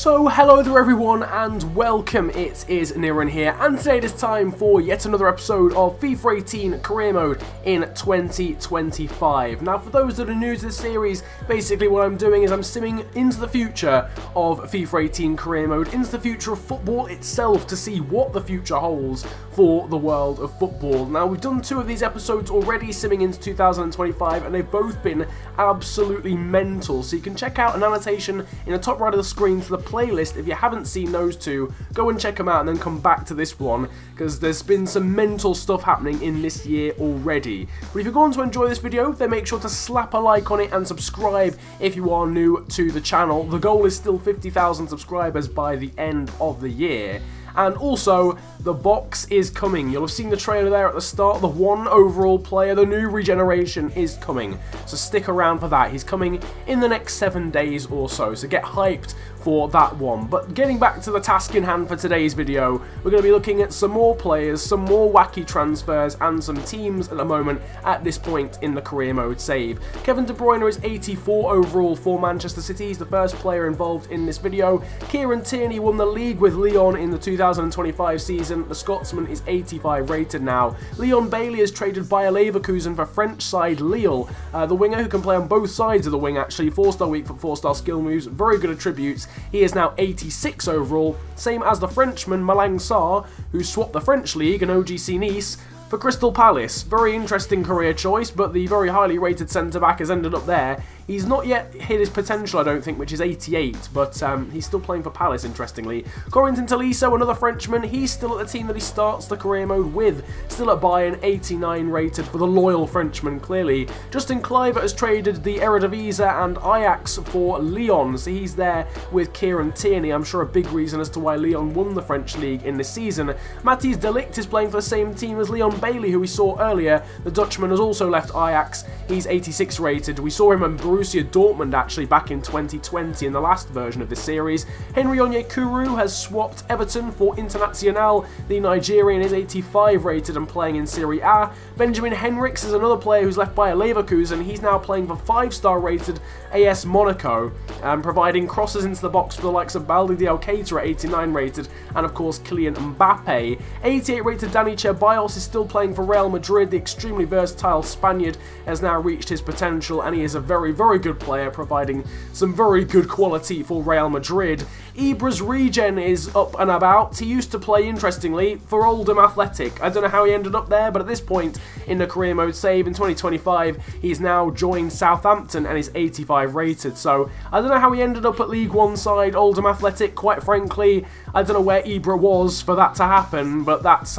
So hello there everyone and welcome, it is Niran here, and today it is time for yet another episode of FIFA 18 Career Mode in 2025. Now for those that are new to this series, basically what I'm doing is I'm simming into the future of FIFA 18 Career Mode, into the future of football itself to see what the future holds for the world of football. Now we've done 2 of these episodes already simming into 2025 and they've both been absolutely mental, so you can check out an annotation in the top right of the screen to the playlist. If you haven't seen those 2, go and check them out and then come back to this one, because there's been some mental stuff happening in this year already. But if you're going to enjoy this video, then make sure to slap a like on it and subscribe if you are new to the channel. The goal is still 50,000 subscribers by the end of the year. And also, the box is coming. You'll have seen the trailer there at the start. The 1 overall player, the new regeneration, is coming. So stick around for that. He's coming in the next 7 days or so. So get hyped for that one. But getting back to the task in hand for today's video, we're going to be looking at some more players, some more wacky transfers, and some teams at the moment at this point in the career mode save. Kevin De Bruyne is 84 overall for Manchester City. He's the first player involved in this video. Kieran Tierney won the league with Lyon in the 2025 season. The Scotsman is 85 rated now. Leon Bailey is traded by Leverkusen for French side Lille. The winger who can play on both sides of the wing actually. 4-star weak foot, 4-star skill moves, very good attributes. He is now 86 overall, same as the Frenchman Malang Sarr, who swapped the French league and OGC Nice for Crystal Palace. Very interesting career choice, but the very highly rated centre-back has ended up there. He's not yet hit his potential, I don't think, which is 88, but he's still playing for Palace, interestingly. Corentin Tolisso, another Frenchman, he's still at the team that he starts the career mode with. Still at Bayern, 89 rated for the loyal Frenchman, clearly. Justin Kluivert has traded the Eredivisie and Ajax for Lyon, so he's there with Kieran Tierney. I'm sure a big reason as to why Lyon won the French league in this season. Matthijs de Ligt is playing for the same team as Leon Bailey, who we saw earlier. The Dutchman has also left Ajax. He's 86 rated. We saw him in Borussia Dortmund actually back in 2020 in the last version of this series. Henry Onyekuru has swapped Everton for Internacional. The Nigerian is 85 rated and playing in Serie A. Benjamin Henriks is another player who's left by Leverkusen. He's now playing for 5-star rated AS Monaco, providing crosses into the box for the likes of Baldi Diao Keita at 89 rated, and of course Kylian Mbappe. 88 rated Dani Ceballos is still playing for Real Madrid. The extremely versatile Spaniard has now reached his potential, and he is a very, very good player, providing some very good quality for Real Madrid. Ibra'S Regen is up and about. He used to play, interestingly, for Oldham Athletic. I don't know how he ended up there, but at this point in the career mode save in 2025, he's now joined Southampton and is 85 rated. So I don't know how he ended up at League One side Oldham Athletic. Quite frankly, I don't know where Ibra was for that to happen, but that's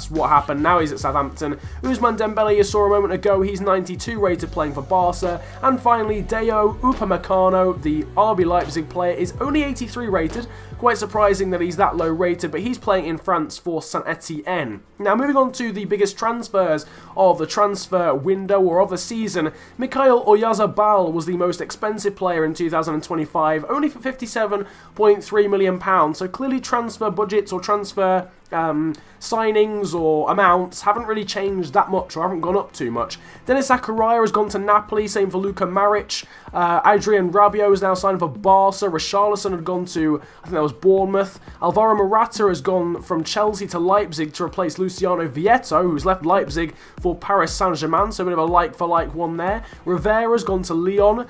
what happened. Now he's at Southampton. Ousmane Dembele, you saw a moment ago, he's 92 rated playing for Barca. And finally, Deo Upamecano, the RB Leipzig player, is only 83 rated. Quite surprising that he's that low rated, but he's playing in France for Saint Etienne. Now moving on to the biggest transfers of the transfer window or of the season, Mikhail Oyarzabal was the most expensive player in 2025, only for £57.3 million, so clearly transfer budgets or transfer signings or amounts haven't really changed that much or haven't gone up too much. Denis Zakaria has gone to Napoli, same for Luka Maric. Adrian Rabiot is now signed for Barca. Richarlison had gone to, I think that was Bournemouth. Alvaro Morata has gone from Chelsea to Leipzig to replace Luciano Vietto, who's left Leipzig for Paris Saint-Germain, so a bit of a like-for-like one there. Rivera's gone to Lyon.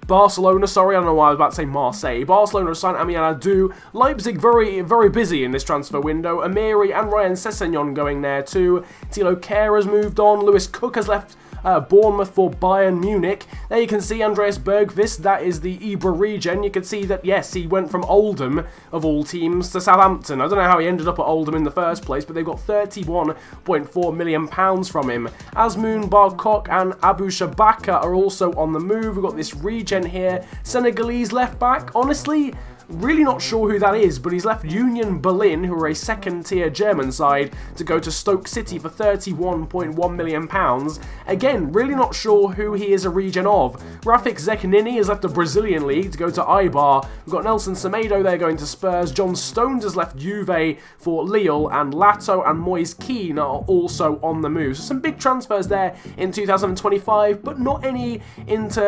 Barcelona, sorry, I don't know why I was about to say Marseille. Barcelona signed Amiel Adou. Leipzig very, very busy in this transfer window. Amiri and Ryan Sessegnon going there too. Thilo Kehrer has moved on. Lewis Cook has left Bournemouth for Bayern Munich. There you can see Andreas Bergvist, that is the Ibra'S Regen. You can see that, yes, he went from Oldham, of all teams, to Southampton. I don't know how he ended up at Oldham in the first place, but they've got £31.4 million from him. Azmoun Barkok and Abu Shabaka are also on the move. We've got this Regen here. Senegalese left back, honestly, really not sure who that is, but he's left Union Berlin, who are a second-tier German side, to go to Stoke City for £31.1 million. Again, really not sure who he is a regen of. Rafik Zeknini has left the Brazilian league to go to Eibar. We've got Nelson Semedo there going to Spurs. John Stones has left Juve for Lille, and Lato and Moise Kean are also on the move. So some big transfers there in 2025, but not any into,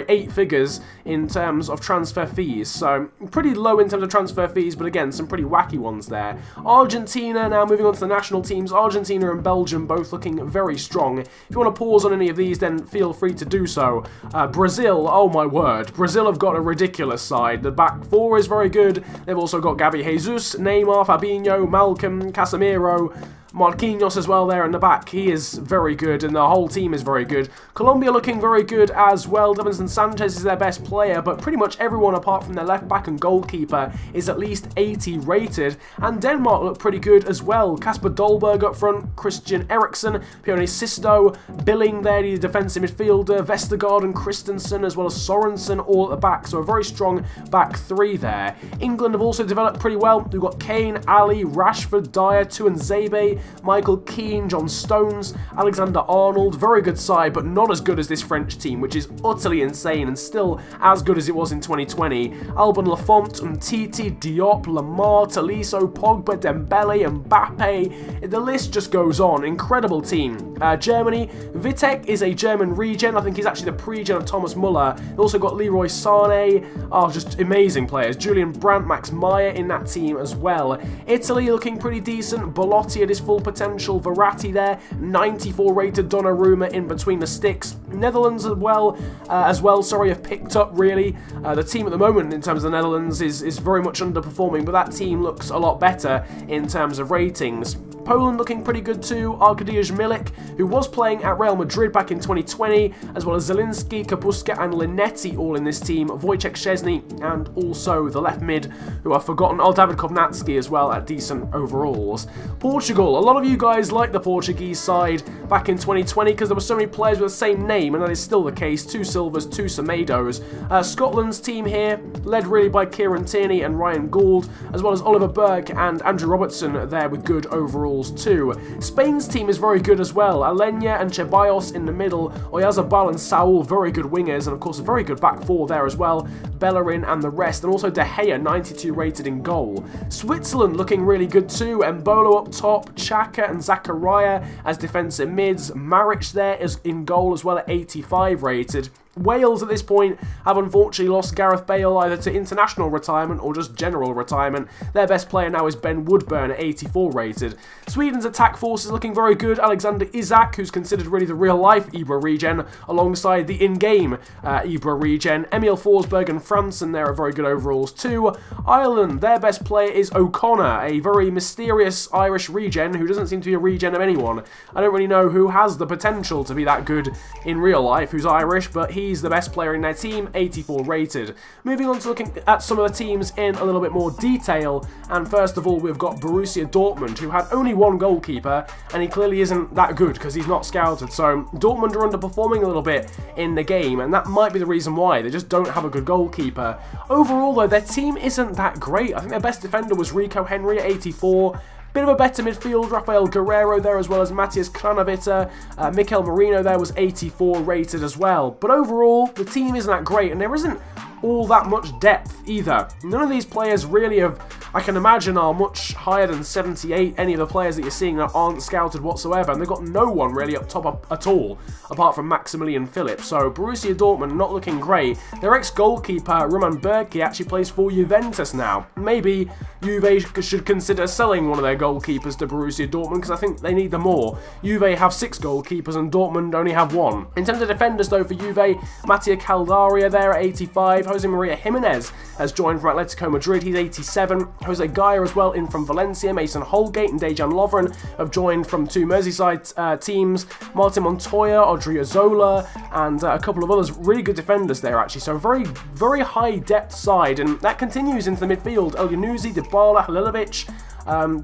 8 figures in terms of transfer fees, so pretty low in terms of transfer fees, but again, some pretty wacky ones there. Argentina, now moving on to the national teams. Argentina and Belgium both looking very strong. If you want to pause on any of these, then feel free to do so. Brazil, oh my word, Brazil have got a ridiculous side. The back four is very good. They've also got Gabi Jesus, Neymar, Fabinho, Malcolm, Casemiro, Marquinhos as well there in the back. He is very good, and the whole team is very good. Colombia looking very good as well. Davinson Sanchez is their best player, but pretty much everyone apart from their left back and goalkeeper is at least 80 rated. And Denmark look pretty good as well. Kasper Dolberg up front, Christian Eriksen, Pione Sisto, Billing there, the defensive midfielder, Vestergaard and Christensen, as well as Sorensen all at the back. So a very strong back three there. England have also developed pretty well. We've got Kane, Ali, Rashford, Dyer, Tuanzebe, Michael Keane, John Stones, Alexander Arnold. Very good side, but not as good as this French team, which is utterly insane and still as good as it was in 2020. Alban Lafont, Umtiti, Diop, Lamar, Tolisso, Pogba, Dembele, Mbappe. The list just goes on. Incredible team. Germany, Vitek is a German regen. I think he's actually the pre-gen of Thomas Muller. They've also got Leroy Sané. Oh, just amazing players. Julian Brandt, Max Meyer in that team as well. Italy looking pretty decent. Belotti at his full potential. Verratti there, 94 rated. Donnarumma in between the sticks. Netherlands as well, have picked up really. The team at the moment in terms of the Netherlands is very much underperforming, but that team looks a lot better in terms of ratings. Poland looking pretty good too. Arkadiusz Milik, who was playing at Real Madrid back in 2020, as well as Zelinski, Kapuska and Linetti all in this team. Wojciech Szczesny and also the left mid, who I've forgotten. Oh, David Kovnatski as well at decent overalls. Portugal, a lot of you guys liked the Portuguese side back in 2020 because there were so many players with the same name, and that is still the case. 2 Silvers, 2 Semedos. Scotland's team here, led really by Kieran Tierney and Ryan Gould, as well as Oliver Burke and Andrew Robertson there with good overalls too. Spain's team is very good as well. Alenya and Ceballos in the middle, Oyarzabal and Saul, very good wingers, and of course a very good back four there as well. Bellerin and the rest, and also De Gea, 92 rated in goal. Switzerland looking really good too. Embolo up top, Xhaka and Zakaria as defensive mids. Maric there is in goal as well at 85 rated. Wales at this point have unfortunately lost Gareth Bale either to international retirement or just general retirement. Their best player now is Ben Woodburn at 84 rated. Sweden's attack force is looking very good. Alexander Isak, who's considered really the real-life Ibra'S Regen, alongside the in-game Ibra'S Regen. Emil Forsberg and Franson there are very good overalls too. Ireland, their best player is O'Connor, a very mysterious Irish regen who doesn't seem to be a regen of anyone. I don't really know who has the potential to be that good in real life, who's Irish, but he's the best player in their team, 84 rated. Moving on to looking at some of the teams in a little bit more detail, and first of all we've got Borussia Dortmund, who had only one goalkeeper, and he clearly isn't that good because he's not scouted, so Dortmund are underperforming a little bit in the game, and that might be the reason why. They just don't have a good goalkeeper. Overall though, their team isn't that great. I think their best defender was Rico Henry at 84. Bit of a better midfield, Rafael Guerrero there as well as Matthias Kranovita. Mikel Merino there was 84 rated as well. But overall, the team isn't that great, and there isn't all that much depth either. None of these players really have, I can imagine, are much higher than 78, any of the players that you're seeing that aren't scouted whatsoever, and they've got no one really up top at all, apart from Maximilian Philip. So Borussia Dortmund not looking great. Their ex-goalkeeper, Roman Bürki, actually plays for Juventus now. Maybe Juve should consider selling one of their goalkeepers to Borussia Dortmund, because I think they need them more. Juve have 6 goalkeepers and Dortmund only have 1. In terms of defenders though for Juve, Mattia Caldaria there at 85, Jose Maria Jimenez has joined from Atletico Madrid, he's 87, Jose Gaia as well in from Valencia, Mason Holgate and Dejan Lovren have joined from 2 Merseyside teams, Martin Montoya, Odriozola and a couple of others, really good defenders there actually, so very, very high depth side, and that continues into the midfield. El Yunuzi, Dybala, Halilovic,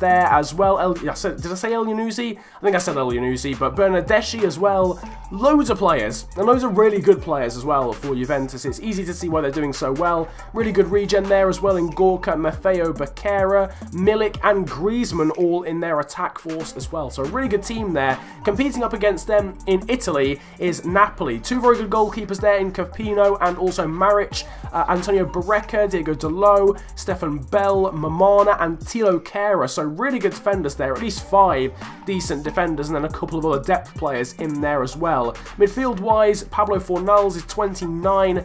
there as well. Did I say El Yunuzi? I think I said El Yunuzi, but Bernardeschi as well. Loads of players, and those are really good players as well for Juventus. It's easy to see why they're doing so well. Really good regen there as well in Gorka, Maffeo, Becerra, Milik and Griezmann all in their attack force as well. So a really good team there. Competing up against them in Italy is Napoli. 2 very good goalkeepers there in Capino and also Maric, Antonio Barreca, Diego Dalot, Stefan Bell, Mamana and Tilo Kerr Ferreira. So really good defenders there, at least 5 decent defenders, and then a couple of other depth players in there as well. Midfield-wise, Pablo Fornals is 29.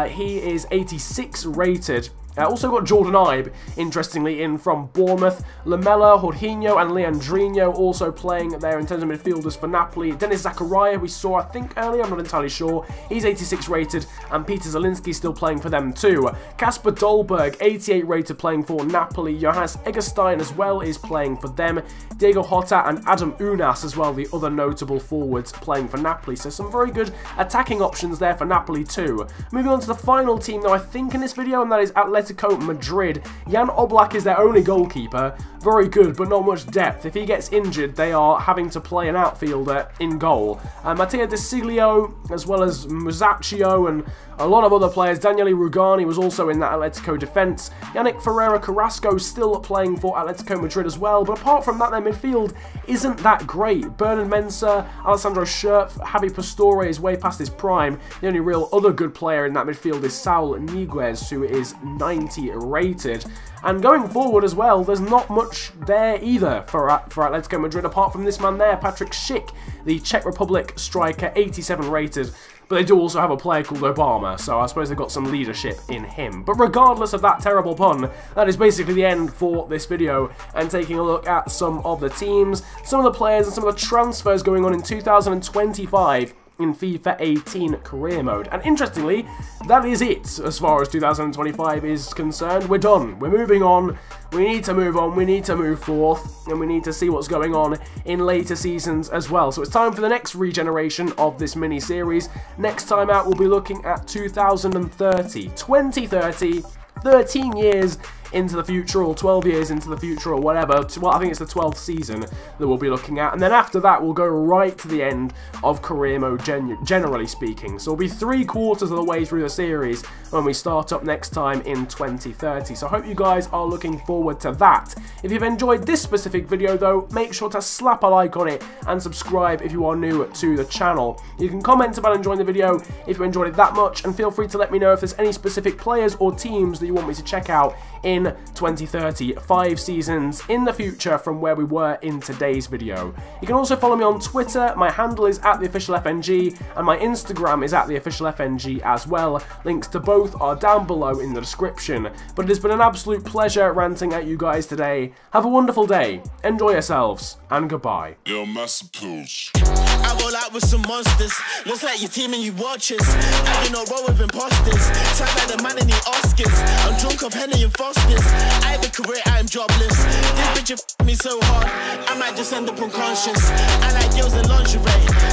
He is 86 rated. Also got Jordan Ibe, interestingly, in from Bournemouth. Lamela, Jorginho and Leandrinho also playing there in terms of midfielders for Napoli. Denis Zakaria, we saw, I think, earlier, I'm not entirely sure. He's 86 rated, and Peter Zielinski still playing for them too. Kasper Dolberg, 88 rated, playing for Napoli. Johannes Eggestein as well is playing for them. Diego Jota and Adam Unas as well, the other notable forwards playing for Napoli. So some very good attacking options there for Napoli too. Moving on to the final team, though, I think, in this video, and that is Atletico Madrid. Jan Oblak is their only goalkeeper. Very good, but not much depth. If he gets injured, they are having to play an outfielder in goal. Matteo De Siglio, as well as Musacchio and a lot of other players. Daniele Rugani was also in that Atletico defence. Yannick Ferreira Carrasco still playing for Atletico Madrid as well. But apart from that, their midfield isn't that great. Bernard Mensah, Alessandro Schürpf, Javi Pastore is way past his prime. The only real other good player in that midfield is Saul Niguez, who is 90 rated. And going forward as well, there's not much there either for Atletico Madrid, apart from this man there, Patrick Schick, the Czech Republic striker, 87 rated. But they do also have a player called Obama, so I suppose they've got some leadership in him. But regardless of that terrible pun, that is basically the end for this video, and taking a look at some of the teams, some of the players, and some of the transfers going on in 2025 in FIFA 18 career mode. And interestingly, that is it as far as 2025 is concerned. We're done. We're moving on. We need to move on. We need to move forth, and we need to see what's going on in later seasons as well. So it's time for the next regeneration of this mini-series. Next time out, we'll be looking at 2030. 2030, 13 years into the future, or 12 years into the future, or whatever. Well, I think it's the 12th season that we'll be looking at, and then after that we'll go right to the end of career mode, generally speaking. So we'll be 3/4 of the way through the series when we start up next time in 2030. So I hope you guys are looking forward to that. If you've enjoyed this specific video though, make sure to slap a like on it and subscribe if you are new to the channel. You can comment about enjoying the video if you enjoyed it that much, and feel free to let me know if there's any specific players or teams that you want me to check out in 2030, 5 seasons in the future from where we were in today's video. You can also follow me on Twitter. My handle is @theofficialfng, and my Instagram is @theofficialfng as well. Links to both are down below in the description. But it has been an absolute pleasure ranting at you guys today. Have a wonderful day, enjoy yourselves, and goodbye. Yo, Massappeals. I roll out with some monsters. Looks like your team and you watchers. I do not roll with imposters. Sound like the man in the Oscars. I'm drunk of Henny and Foster's. I have a career, I am jobless. This bitch f me so hard, I might just end up unconscious. I like girls in lingerie,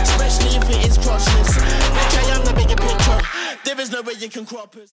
especially if it is crotchless. Bitch, I am the bigger picture. There is no way you can crop us.